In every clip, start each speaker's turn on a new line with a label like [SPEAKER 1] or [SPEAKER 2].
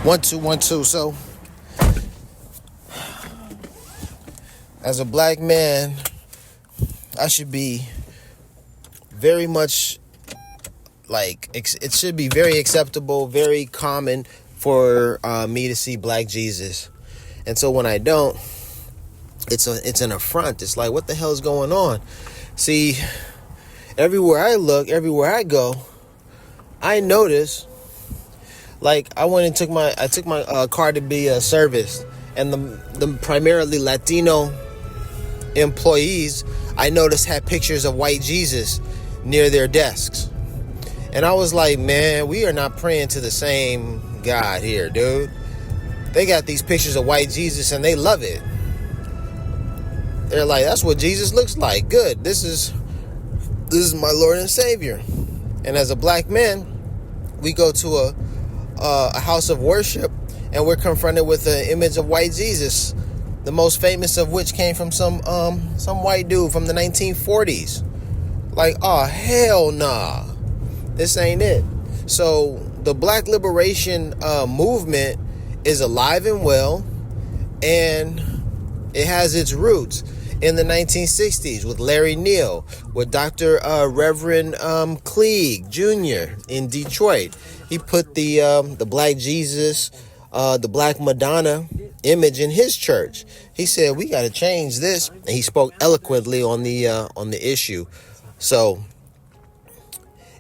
[SPEAKER 1] One, two, 1, 2. So, as a black man, I should be very much like, it should be very acceptable, very common for me to see black Jesus. And so when I don't, it's an affront. It's like, what the hell is going on? See, everywhere I look, everywhere I go, I notice. Like, I went and took my car to be serviced, and the primarily Latino employees, I noticed, had pictures of white Jesus near their desks. And I was like, man, we are not praying to the same God here, dude. They got these pictures of white Jesus and they love it. They're like, that's what Jesus looks like. Good. This is my Lord and Savior. And as a black man, we go to a house of worship and we're confronted with an image of white Jesus, the most famous of which came from some white dude from the 1940s. Like, oh, hell nah. This ain't it. So the Black Liberation movement is alive and well, and it has its roots in the 1960s with Larry Neal, with Dr. Reverend Cleage Jr. in Detroit. He put the Black Jesus, the Black Madonna image in his church. He said, we got to change this. And he spoke eloquently on the issue. So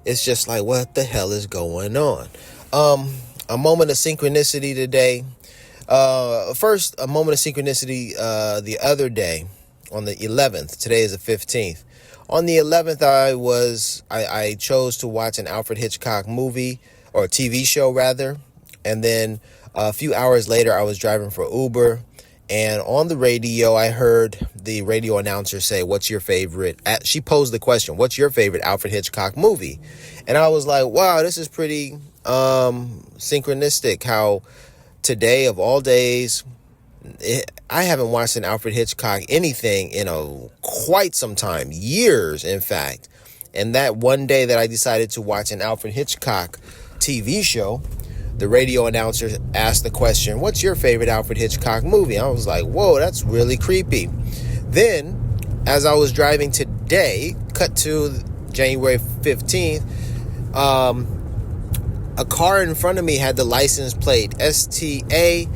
[SPEAKER 1] it's just like, what the hell is going on? A moment of synchronicity today. First, a moment of synchronicity the other day on the 11th. Today is the 15th. On the 11th, I chose to watch an Alfred Hitchcock movie, or TV show rather. And then a few hours later, I was driving for Uber. And on the radio, I heard the radio announcer say, what's your favorite? She posed the question, what's your favorite Alfred Hitchcock movie? And I was like, wow, this is pretty synchronistic how today of all days, I haven't watched an Alfred Hitchcock anything in quite some time, years, in fact. And that one day that I decided to watch an Alfred Hitchcock TV show, the radio announcer asked the question, what's your favorite Alfred Hitchcock movie? I was like, whoa, that's really creepy. Then, as I was driving today, cut to January 15th, a car in front of me had the license plate STATREK.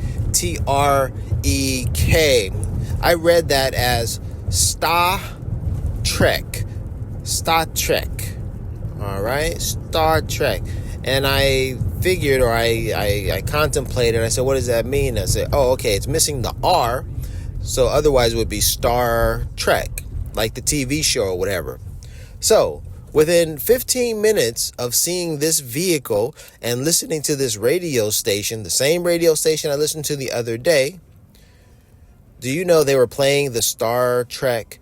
[SPEAKER 1] I read that as Star Trek. Star Trek. All right? Star Trek. And I figured, or I contemplated, I said, what does that mean? I said, oh, okay, it's missing the R. So otherwise it would be Star Trek, like the TV show or whatever. So within 15 minutes of seeing this vehicle and listening to this radio station, the same radio station I listened to the other day, do you know they were playing the Star Trek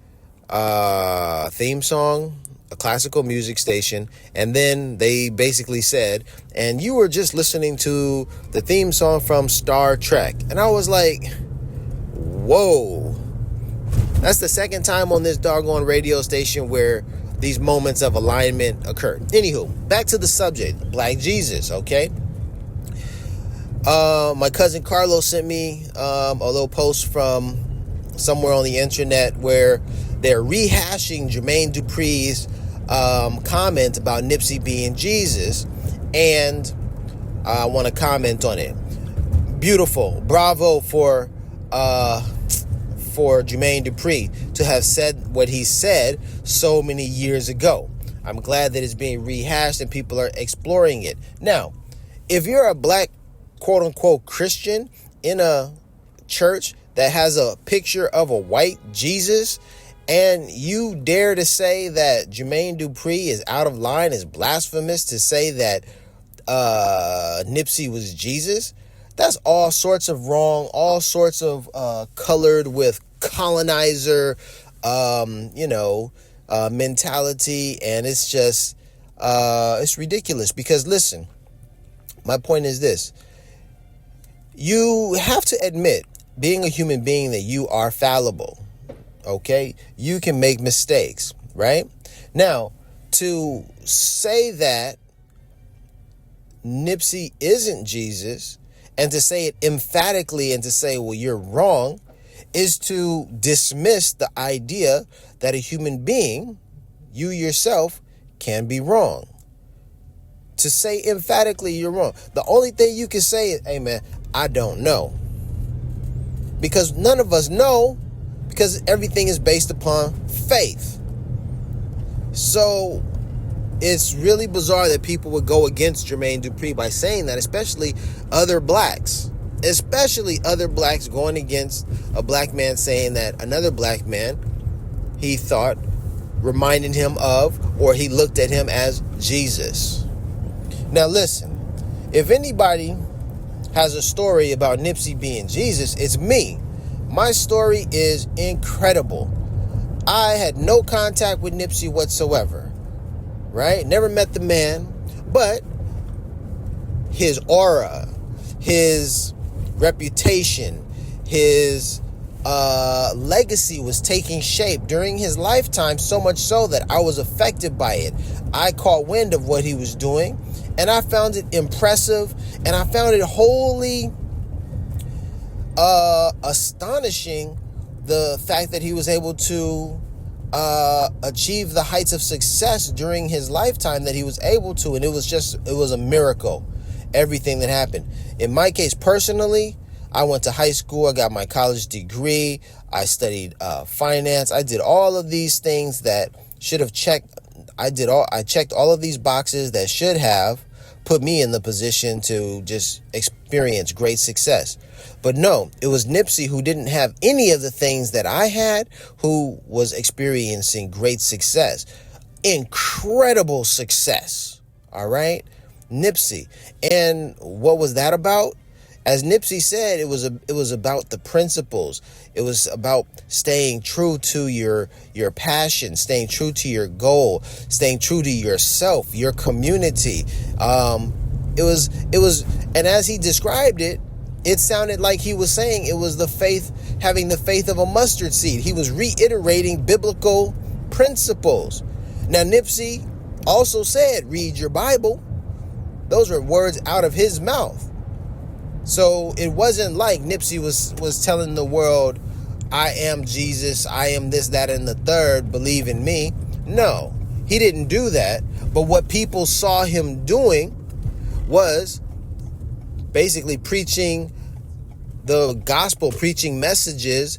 [SPEAKER 1] theme song, a classical music station, and then they basically said, and you were just listening to the theme song from Star Trek. And I was like, whoa. That's the second time on this doggone radio station where these moments of alignment occur. Anywho, back to the subject, Black Jesus, okay? My cousin Carlos sent me a little post from somewhere on the internet where they're rehashing Jermaine Dupri's comment about Nipsey being Jesus, and I want to comment on it. Beautiful. Bravo for Jermaine Dupri to have said what he said so many years ago. I'm glad that it's being rehashed and people are exploring it. Now, if you're a black quote-unquote Christian in a church that has a picture of a white Jesus, and you dare to say that Jermaine Dupri is out of line, is blasphemous to say that Nipsey was Jesus, that's all sorts of wrong, all sorts of colored with colonizer, mentality. And it's just, it's ridiculous because, listen, my point is this. You have to admit, being a human being, that you are fallible. Okay, you can make mistakes, right? Now, to say that Nipsey isn't Jesus And to say it emphatically and to say, well, you're wrong, is to dismiss the idea that a human being, you yourself, can be wrong. To say emphatically you're wrong. The only thing you can say is, hey man, I don't know. Because none of us know, because everything is based upon faith. So it's really bizarre that people would go against Jermaine Dupri by saying that, especially other blacks going against a black man saying that another black man he thought reminded him of, or he looked at him as Jesus. Now listen, if anybody has a story about Nipsey being Jesus, it's me. My story is incredible. I had no contact with Nipsey whatsoever, right? Never met the man, but his aura, his reputation, his legacy was taking shape during his lifetime, so much so that I was affected by it. I caught wind of what he was doing, and I found it impressive, and I found it wholly astonishing, the fact that he was able to achieve the heights of success during his lifetime that he was able to. And it was a miracle, everything that happened. In my case, personally, I went to high school. I got my college degree. I studied finance. I did all of these things that should have checked. I checked all of these boxes that should have put me in the position to just experience great success. But no, it was Nipsey, who didn't have any of the things that I had, who was experiencing great success. Incredible success. All right? Nipsey. And what was that about? As Nipsey said, it was about the principles. It was about staying true to your passion, staying true to your goal, staying true to yourself, your community. It was, and as he described it, it sounded like he was saying it was the faith, having the faith of a mustard seed. He was reiterating biblical principles. Now, Nipsey also said, read your Bible. Those were words out of his mouth. So it wasn't like Nipsey was telling the world, I am Jesus, I am this, that, and the third, believe in me. No, he didn't do that. But what people saw him doing was basically preaching the gospel, preaching messages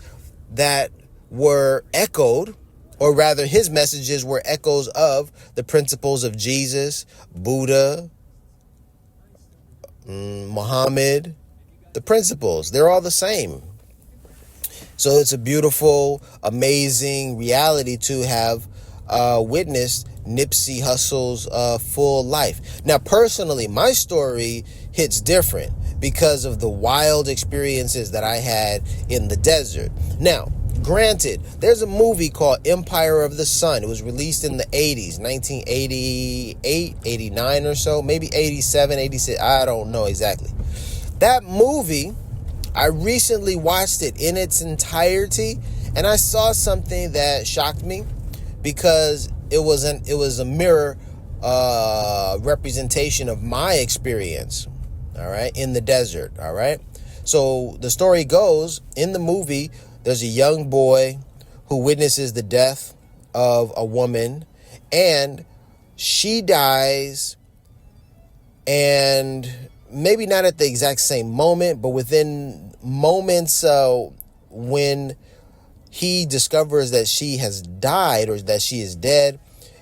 [SPEAKER 1] that were echoed, or rather his messages were echoes of the principles of Jesus, Buddha, Muhammad. The principles, they're all the same. So it's a beautiful, amazing reality to have witnessed Nipsey Hussle's full life. Now, personally, my story hits different because of the wild experiences that I had in the desert. Now, granted, there's a movie called Empire of the Sun. It was released in the 80s, 1988, 89 or so, maybe 87, 86. I don't know exactly. That movie, I recently watched it in its entirety, and I saw something that shocked me because it was a mirror representation of my experience, all right, in the desert, all right? So the story goes, in the movie, there's a young boy who witnesses the death of a woman, and she dies, and maybe not at the exact same moment, but within moments when he discovers that she has died or that she is dead,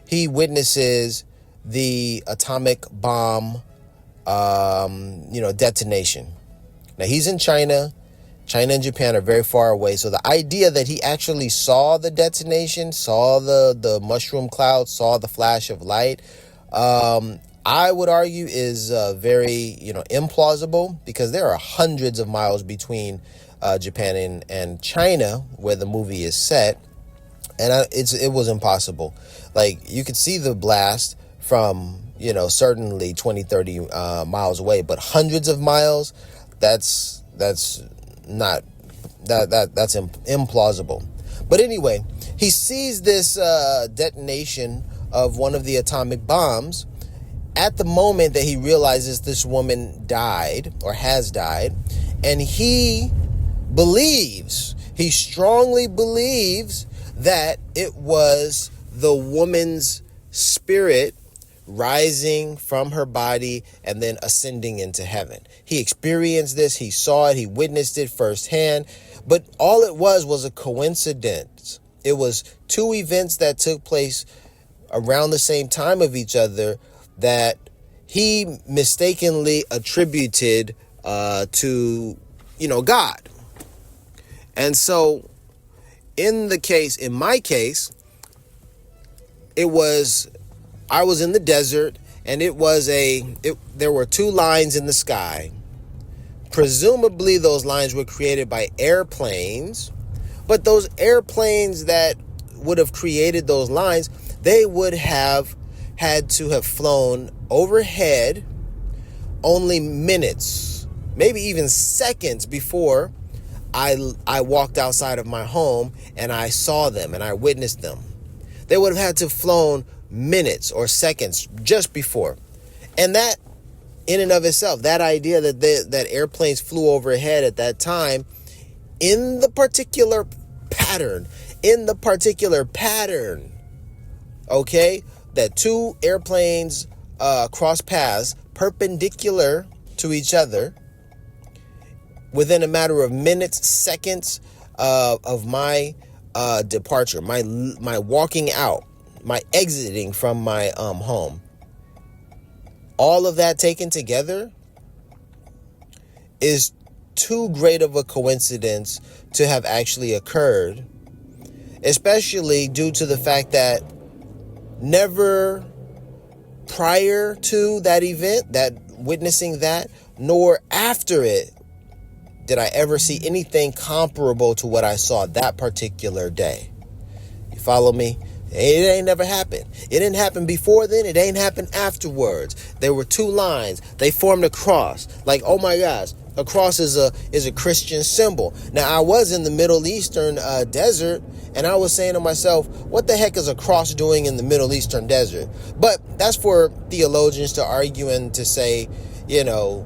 [SPEAKER 1] he witnesses the atomic bomb, detonation. Now, he's in China. China and Japan are very far away. So the idea that he actually saw the detonation, saw the mushroom cloud, saw the flash of light, I would argue is very, implausible, because there are hundreds of miles between Japan and China where the movie is set. And it was impossible. Like, you could see the blast from, certainly 20, 30 miles away, but hundreds of miles, that's implausible. But anyway, he sees this detonation of one of the atomic bombs, at the moment that he realizes this woman died or has died, and he strongly believes that it was the woman's spirit rising from her body and then ascending into heaven. He experienced this, he saw it, he witnessed it firsthand, but all it was a coincidence. It was two events that took place around the same time of each other that he mistakenly attributed to, God. And so in my case, I was in the desert, and there were two lines in the sky. Presumably those lines were created by airplanes, but those airplanes that would have created those lines, they would have had to have flown overhead only minutes, maybe even seconds before I walked outside of my home and I saw them and I witnessed them. They would have had to have flown minutes or seconds just before. And that in and of itself, that idea that airplanes flew overhead at that time in the particular pattern, okay, that two airplanes cross paths perpendicular to each other within a matter of minutes, seconds of my departure, my walking out, my exiting from my home. All of that taken together is too great of a coincidence to have actually occurred, especially due to the fact that never prior to that event, that witnessing that, nor after it, did I ever see anything comparable to what I saw that particular day. You follow me? It ain't never happened. It didn't happen before then. It ain't happened afterwards. There were two lines. They formed a cross. Like, oh my gosh, a cross is a Christian symbol. Now, I was in the Middle Eastern desert, and I was saying to myself, what the heck is a cross doing in the Middle Eastern desert? But that's for theologians to argue and to say, even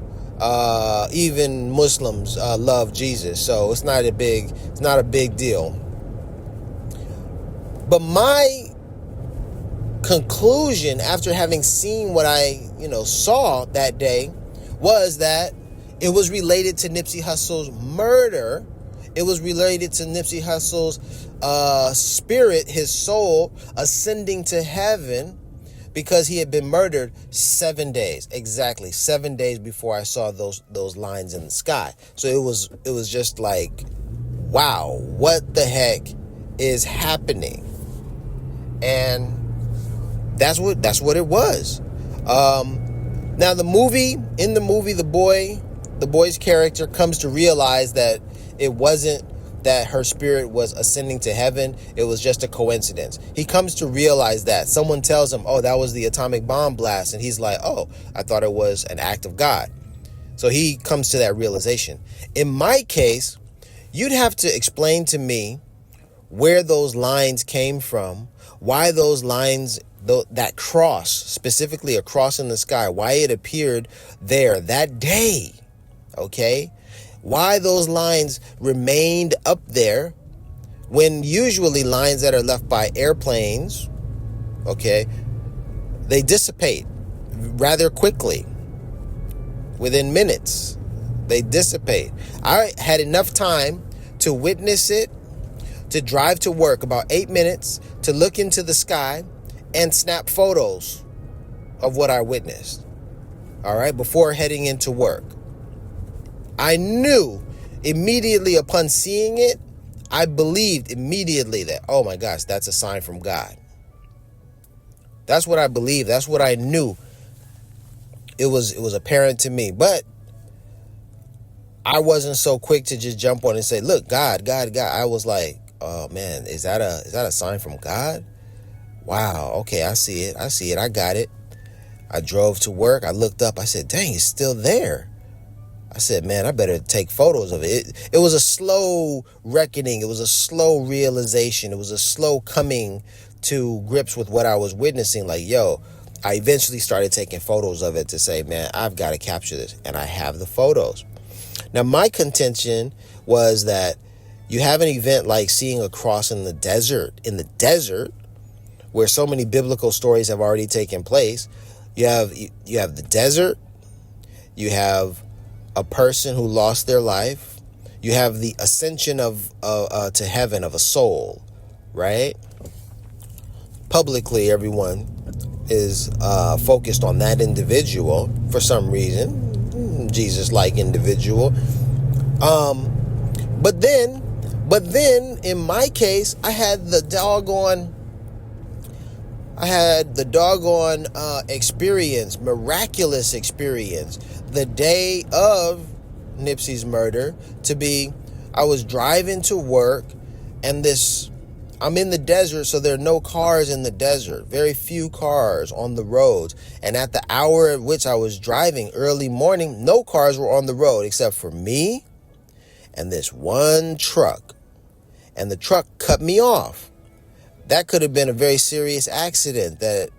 [SPEAKER 1] Muslims love Jesus, so it's not a big deal. But my conclusion after having seen what I, saw that day was that it was related to Nipsey Hussle's murder. It was related to Nipsey Hussle's spirit, his soul, ascending to heaven because he had been murdered 7 days, exactly 7 days before I saw those lines in the sky. So it was just like, wow, what the heck is happening? And that's what it was. Now in the movie, the boy's character comes to realize that it wasn't that her spirit was ascending to heaven. It was just a coincidence. He comes to realize that. Someone tells him, oh, that was the atomic bomb blast. And he's like, oh, I thought it was an act of God. So he comes to that realization. In my case, you'd have to explain to me where those lines came from, why those lines, that cross, specifically a cross in the sky, why it appeared there that day, okay? Why those lines remained up there when usually lines that are left by airplanes, okay, they dissipate rather quickly. Within minutes, they dissipate. I had enough time to witness it, to drive to work about 8 minutes, to look into the sky and snap photos of what I witnessed, all right, before heading into work. I knew immediately upon seeing it, I believed immediately that, oh my gosh, that's a sign from God. That's what I believed. That's what I knew. It was apparent to me, but I wasn't so quick to just jump on and say, look, God. I was like, oh man, is that a sign from God? Wow. Okay. I see it. I got it. I drove to work. I looked up. I said, dang, it's still there. I said, man, I better take photos of it. It was a slow reckoning. It was a slow realization. It was a slow coming to grips with what I was witnessing. Like, yo, I eventually started taking photos of it to say, man, I've got to capture this. And I have the photos. Now, my contention was that you have an event like seeing a cross in the desert, where so many biblical stories have already taken place. You have the desert. You have a person who lost their life. You have the ascension to heaven of a soul, right? Publicly, everyone is focused on that individual for some reason, Jesus-like individual. But then, in my case, I had the doggone experience, miraculous experience, the day of Nipsey's murder, I was driving to work, and I'm in the desert, so there are no cars in the desert, very few cars on the roads. And at the hour at which I was driving, early morning, no cars were on the road except for me and this one truck. And the truck cut me off. That could have been a very serious accident that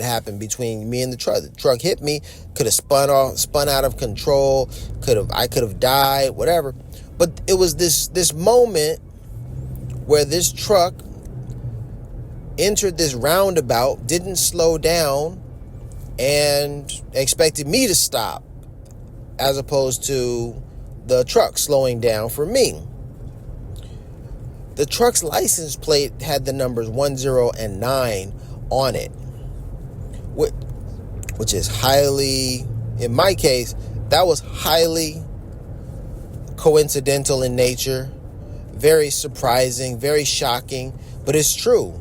[SPEAKER 1] happened between me and the truck. The truck hit me, could have spun out of control, I could have died, whatever. But it was this moment where this truck entered this roundabout, didn't slow down, and expected me to stop, as opposed to the truck slowing down for me. The truck's license plate had the numbers 10 and 9 on it, which is highly, in my case, that was highly coincidental in nature, very surprising, very shocking, but it's true.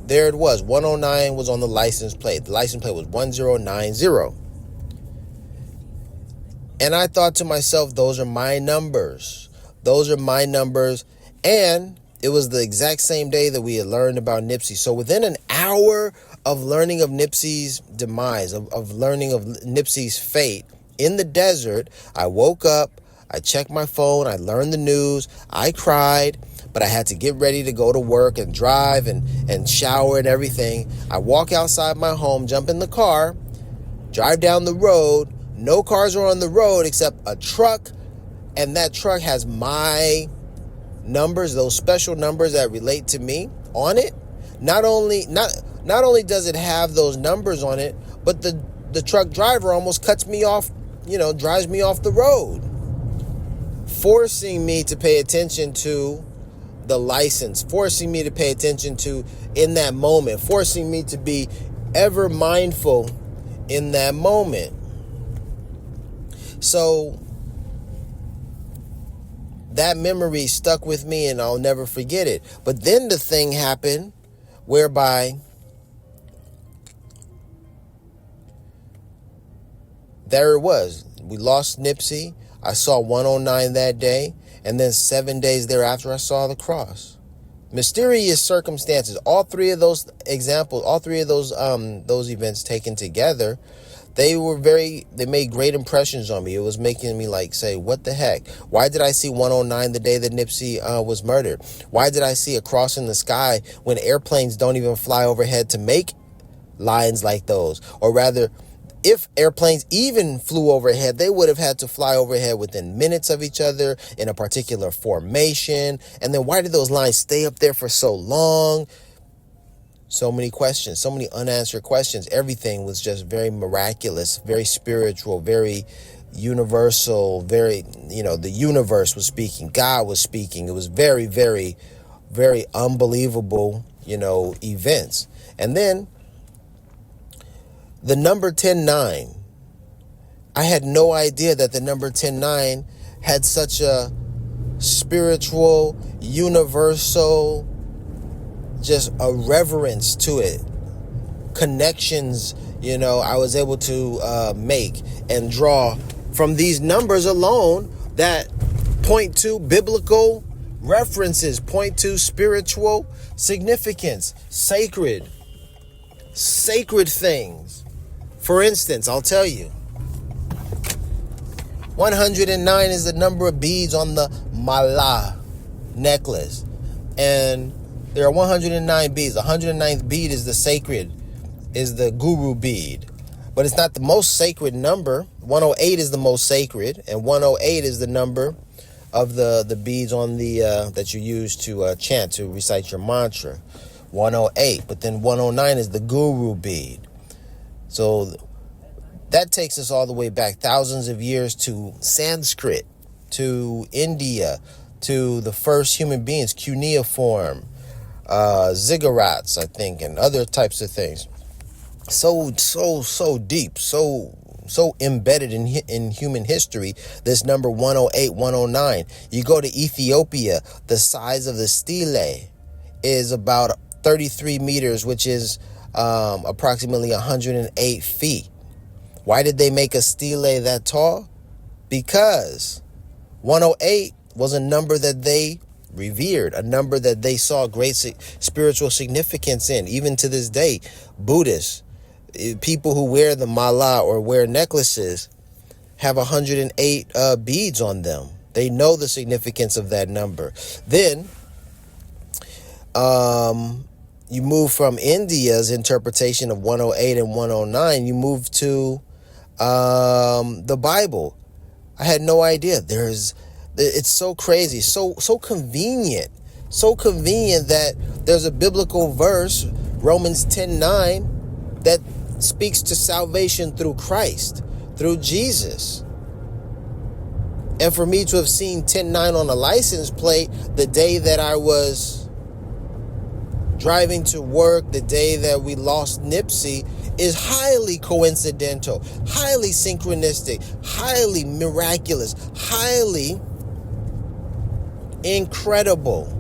[SPEAKER 1] There it was. 109 was on the license plate. The license plate was 1090. And I thought to myself, those are my numbers. Those are my numbers. And it was the exact same day that we had learned about Nipsey. So within an hour of learning of Nipsey's demise, of learning of Nipsey's fate in the desert, I woke up, I checked my phone, I learned the news, I cried, but I had to get ready to go to work and drive and shower and everything. I walk outside my home, jump in the car, drive down the road. No cars are on the road except a truck, and that truck has my numbers, those special numbers that relate to me on it. Not only does it have those numbers on it, but the truck driver almost cuts me off, drives me off the road, forcing me to pay attention to the license, forcing me to pay attention to in that moment, forcing me to be ever mindful in that moment. So that memory stuck with me and I'll never forget it. But then the thing happened whereby there it was. We lost Nipsey. I saw 109 that day. And then 7 days thereafter, I saw the cross. Mysterious circumstances. All three of those examples, those events taken together, they made great impressions on me. It was making me say, what the heck? Why did I see 109 the day that Nipsey was murdered? Why did I see a cross in the sky when airplanes don't even fly overhead to make lines like those? Or rather, if airplanes even flew overhead, they would have had to fly overhead within minutes of each other in a particular formation. And then why did those lines stay up there for so long? So many questions, so many unanswered questions. Everything was just very miraculous, very spiritual, very universal, very, the universe was speaking. God was speaking. It was very, very, very unbelievable, events. And then the number 10-9, I had no idea that the number 10-9 had such a spiritual, universal, just a reverence to it. Connections, I was able to make and draw from these numbers alone that point to biblical references, point to spiritual significance, sacred things. For instance, I'll tell you, 109 is the number of beads on the mala necklace. And there are 109 beads. The 109th bead is the sacred is the guru bead. But it's not the most sacred number. 108 is the most sacred, and 108 is the number of the beads on the that you use to chant, to recite your mantra. 108. But then 109 is the guru bead. So that takes us all the way back thousands of years to Sanskrit, to India, to the first human beings, cuneiform, ziggurats, I think, and other types of things. So deep, so embedded in human history, this number 108, 109. You go to Ethiopia, the size of the stele is about 33 meters, which is approximately 108 feet. Why did they make a stele that tall? Because 108 was a number that they revered, a number that they saw great spiritual significance in. Even to this day, Buddhists, people who wear the mala or wear necklaces have 108 beads on them. They know the significance of that number. Then you move from India's interpretation of 108 and 109, you move to the Bible. I had no idea. It's so crazy, so convenient that there's a biblical verse, Romans 10:9, that speaks to salvation through Christ, through Jesus. And for me to have seen 10:9 on a license plate the day that I was driving to work, the day that we lost Nipsey, is highly coincidental, highly synchronistic, highly miraculous, highly incredible,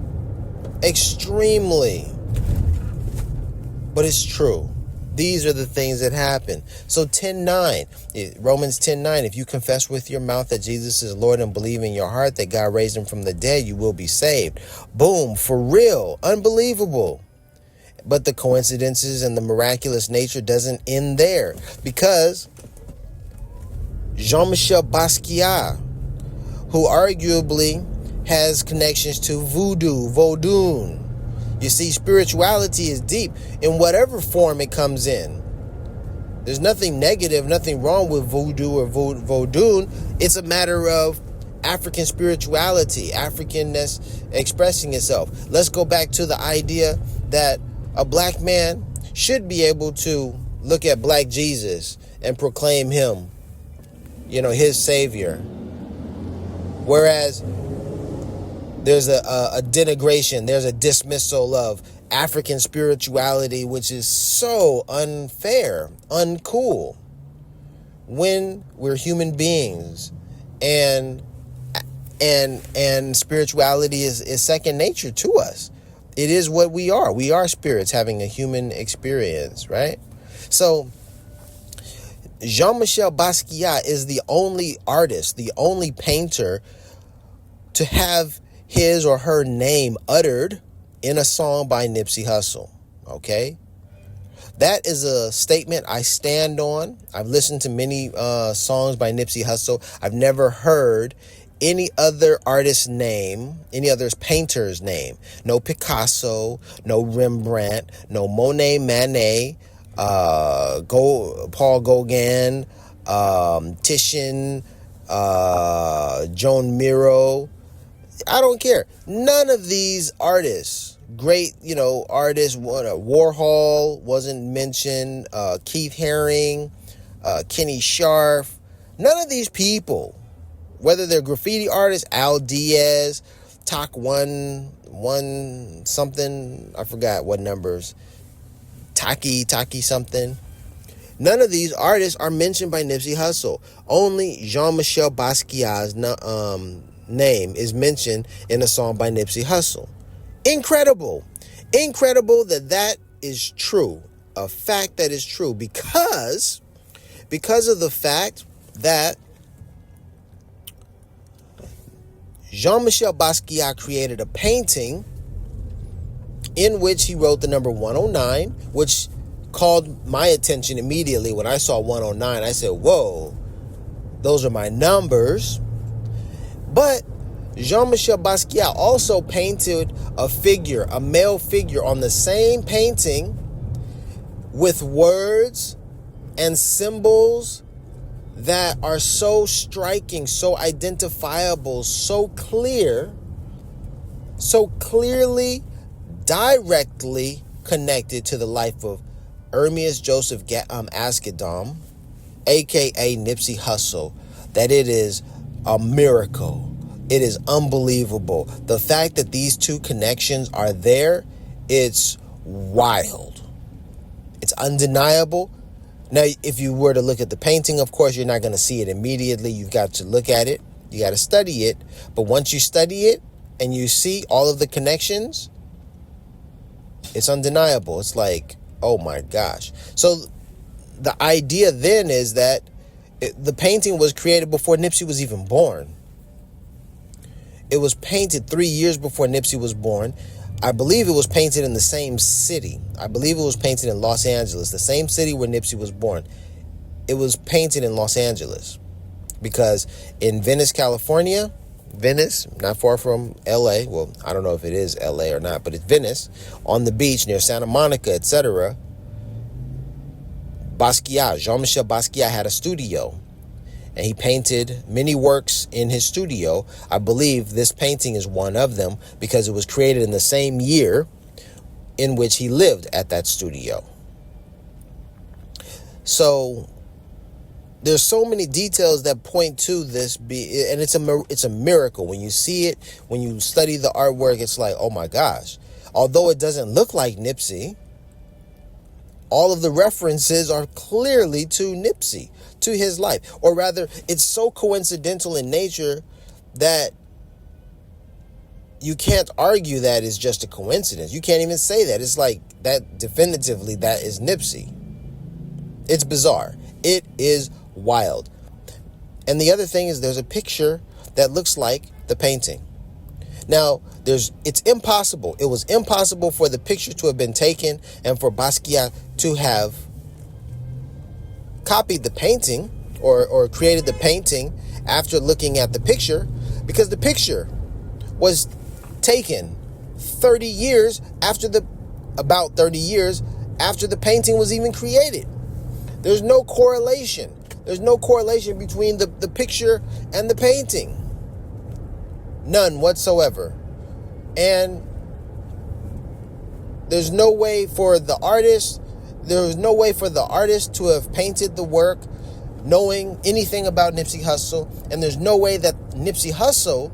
[SPEAKER 1] extremely. But it's true. These are the things that happen. So 10:9, Romans 10:9, if you confess with your mouth that Jesus is Lord and believe in your heart that God raised him from the dead, you will be saved. Boom, for real, unbelievable. But the coincidences and the miraculous nature doesn't end there, because Jean-Michel Basquiat, who arguably has connections to voodoo. You see, spirituality is deep in whatever form it comes in. There's nothing negative, nothing wrong with voodoo or vodun. It's a matter of African spirituality, Africanness expressing itself. Let's go back to the idea that a black man should be able to look at black Jesus and proclaim him, his savior. Whereas there's a denigration, there's a dismissal of African spirituality, which is so unfair, uncool, when we're human beings and spirituality is second nature to us. It is what we are. We are spirits having a human experience, right? So Jean-Michel Basquiat is the only artist, the only painter to have his or her name uttered in a song by Nipsey Hussle. Okay? That is a statement I stand on. I've listened to many songs by Nipsey Hussle. I've never heard any other artist's name, any other painter's name. No Picasso, no Rembrandt, no Monet, Manet, Paul Gauguin, Titian, Joan Miro. I don't care. None of these artists, great, artists, Warhol wasn't mentioned, Keith Haring, Kenny Scharf, none of these people, whether they're graffiti artists, Al Diaz, Talk one something, I forgot what numbers, Taki something. None of these artists are mentioned by Nipsey Hussle. Only Jean-Michel Basquiat's name is mentioned in a song by Nipsey Hussle. Incredible that is true, a fact that is true, because of the fact that Jean-Michel Basquiat created a painting in which he wrote the number 109, which called my attention immediately. When I saw 109, I said, whoa, those are my numbers. But Jean-Michel Basquiat also painted a figure, a male figure, on the same painting with words and symbols that are so striking, so identifiable, so clear, so clearly, directly connected to the life of Ermias Joseph Askedom, aka Nipsey Hussle, that it is a miracle. It is unbelievable. The fact that these two connections are there, it's wild. It's undeniable. Now, if you were to look at the painting, of course, you're not going to see it immediately. You've got to look at it. You got to study it. But once you study it and you see all of the connections, it's undeniable. It's like, oh my gosh. So the idea then is that the painting was created before Nipsey was even born. It was painted 3 years before Nipsey was born. I believe it was painted in the same city. I believe it was painted in Los Angeles, the same city where Nipsey was born. It was painted in Los Angeles because in Venice, California, Venice, not far from LA. Well, I don't know if it is LA or not, but it's Venice, on the beach near Santa Monica, etc. Basquiat, Jean-Michel Basquiat had a studio. And he painted many works in his studio. I believe this painting is one of them because it was created in the same year in which he lived at that studio. So there's so many details that point to this, and it's a miracle. When you see it, when you study the artwork, it's like, oh my gosh. Although it doesn't look like Nipsey, all of the references are clearly to Nipsey, to his life. Or rather, it's so coincidental in nature that you can't argue that it's just a coincidence. You can't even say that. It's like that definitively that is Nipsey. It's bizarre. It is wild. And the other thing is there's a picture that looks like the painting. Now, it's impossible. It was impossible for the picture to have been taken and for Basquiat to have copied the painting or created the painting after looking at the picture, because the picture was taken about 30 years after the painting was even created. There's no correlation. There's no correlation between the picture and the painting. None whatsoever. And there's no way for the artist to have painted the work knowing anything about Nipsey Hussle, and there's no way that Nipsey Hussle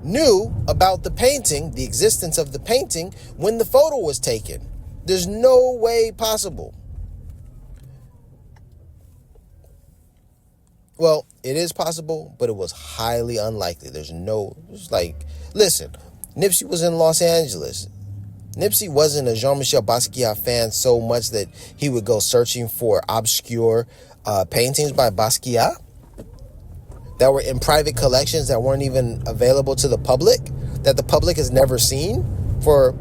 [SPEAKER 1] knew about the painting, the existence of the painting, when the photo was taken. There's no way possible. Well, it is possible, but it was highly unlikely. Listen, Nipsey was in Los Angeles. Nipsey wasn't a Jean-Michel Basquiat fan so much that he would go searching for obscure paintings by Basquiat that were in private collections that weren't even available to the public, that the public has never seen for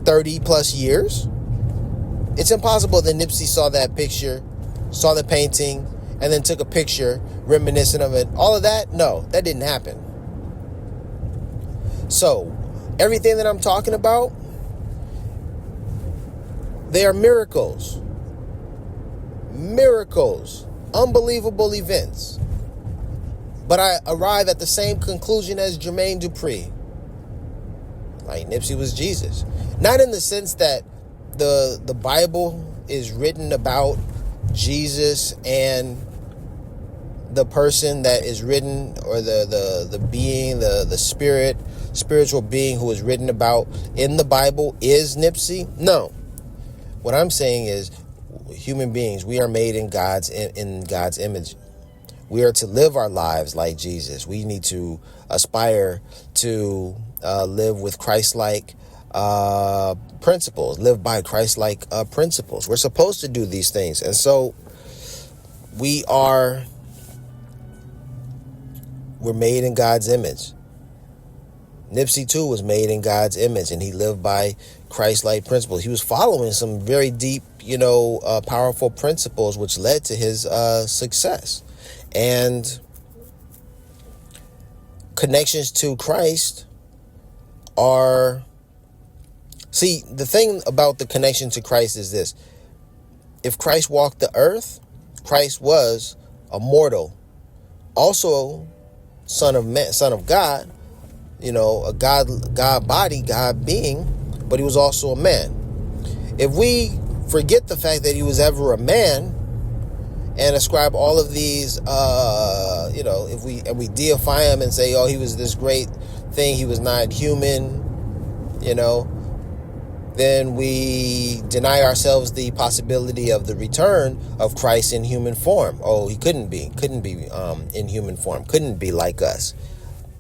[SPEAKER 1] 30 plus years. It's impossible that Nipsey saw that picture, saw the painting, and then took a picture reminiscent of it. All of that, no, that didn't happen. So, everything that I'm talking about, they are miracles. Miracles. Unbelievable events. But I arrive at the same conclusion as Jermaine Dupri. Like, Nipsey was Jesus. Not in the sense that the Bible is written about Jesus and the person that is written, or the being, the spiritual being who is written about in the Bible is Nipsey. No. What I'm saying is, human beings, we are made in God's image. We are to live our lives like Jesus. We need to aspire to live with Christ-like principles, live by Christ-like principles. We're supposed to do these things. And so we're made in God's image. Nipsey too was made in God's image, and he lived by Christ-like principles. He was following some very deep, powerful principles, which led to his success. And connections to Christ are See, the thing about the connection to Christ is this. If Christ walked the earth, Christ was a mortal, also son of man, son of God, a God body, God being, but he was also a man. If we forget the fact that he was ever a man and ascribe all of these, if we deify him and say, oh, he was this great thing, he was not human, then we deny ourselves the possibility of the return of Christ in human form. Oh, he couldn't be in human form, couldn't be like us.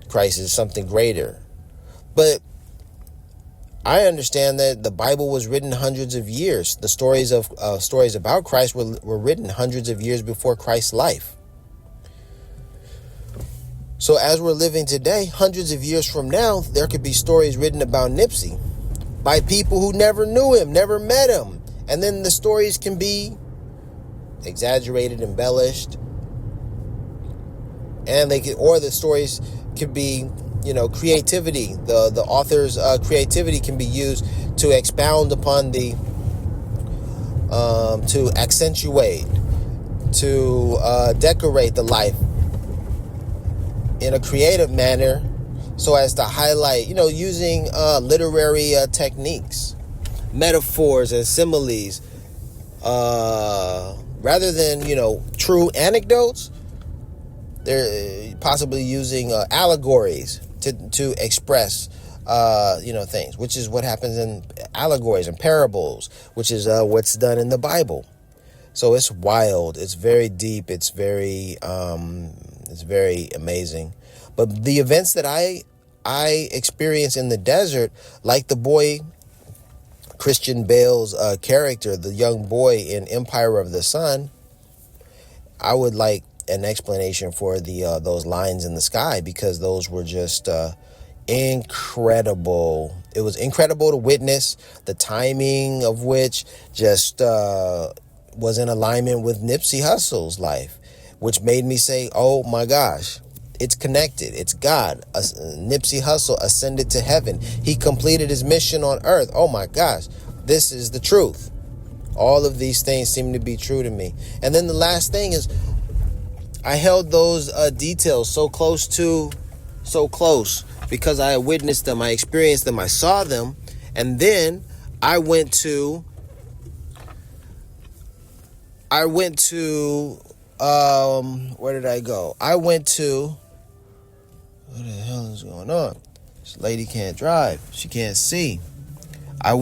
[SPEAKER 1] Christ is something greater. But I understand that the Bible was written hundreds of years. The stories about Christ were written hundreds of years before Christ's life. So as we're living today, hundreds of years from now, there could be stories written about Nipsey by people who never knew him, never met him. And then the stories can be exaggerated, embellished. And the stories could be, creativity. The author's creativity can be used to expound upon to accentuate, to decorate the life in a creative manner, so as to highlight, using literary techniques, metaphors and similes, rather than, true anecdotes. They're possibly using allegories to express, things, which is what happens in allegories and parables, which is what's done in the Bible. So it's wild. It's very deep. It's very amazing. But the events that I experienced in the desert, like the boy Christian Bale's character, the young boy in Empire of the Sun, I would like an explanation for those lines in the sky, because those were just incredible. It was incredible to witness, the timing of which just was in alignment with Nipsey Hussle's life, which made me say, oh my gosh, it's connected. It's God. Nipsey Hussle ascended to heaven. He completed his mission on earth. Oh my gosh, this is the truth. All of these things seem to be true to me. And then the last thing is, I held those details so close because I witnessed them, I experienced them, I saw them, and then I went to where did I go? What the hell is going on? This lady can't drive. She can't see. I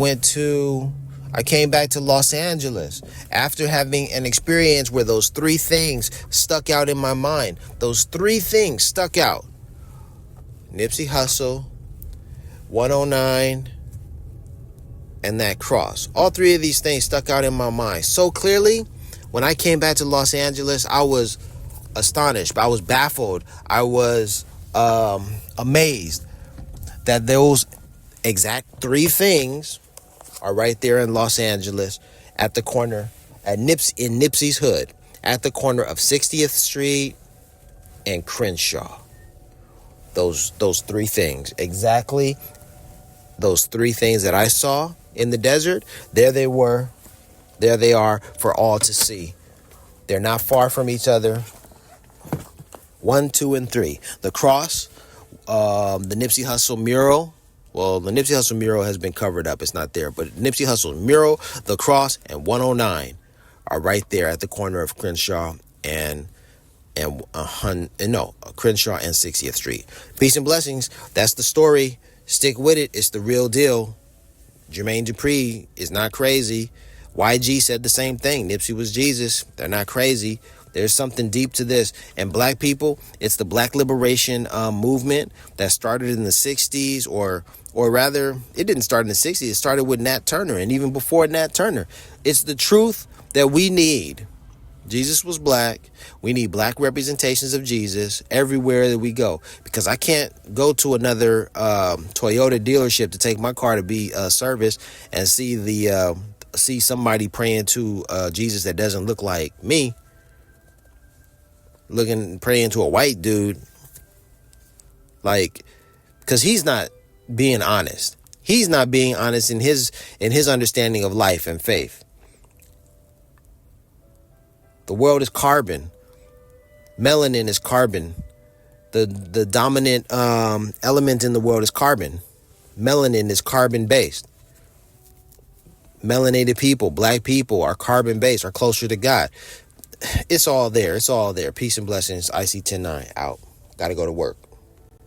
[SPEAKER 1] came back to Los Angeles after having an experience where those three things stuck out in my mind. Those three things stuck out. Nipsey Hussle, 109, and that cross. All three of these things stuck out in my mind so clearly. When I came back to Los Angeles, I was astonished. I was baffled. I was amazed that those exact three things are right there in Los Angeles at the corner in Nipsey's hood, at the corner of 60th Street and Crenshaw. Those three things, exactly those three things that I saw in the desert, there they were. There they are for all to see. They're not far from each other. 1, 2, and 3. The cross, the Nipsey Hussle mural. Well, the Nipsey Hussle mural has been covered up. It's not there. But Nipsey Hussle mural, the cross, and 109 are right there at the corner of Crenshaw and Crenshaw and 60th Street. Peace and blessings. That's the story. Stick with it. It's the real deal. Jermaine Dupri is not crazy. YG said the same thing. Nipsey was Jesus. They're not crazy. There's something deep to this. And black people, it's the Black Liberation movement that started in the 60s, or rather, it didn't start in the 60s. It started with Nat Turner, and even before Nat Turner. It's the truth that we need. Jesus was black. We need black representations of Jesus everywhere that we go, because I can't go to another Toyota dealership to take my car to be serviced and see somebody praying to Jesus that doesn't look like me, praying to a white dude, because he's not being honest. He's not being honest in his understanding of life and faith. The world is carbon. Melanin is carbon. The dominant element in the world is carbon. Melanin is carbon based. Melanated people, black people are carbon based, are closer to God. It's all there. It's all there. Peace and blessings. IC 109 out. Got to go to work.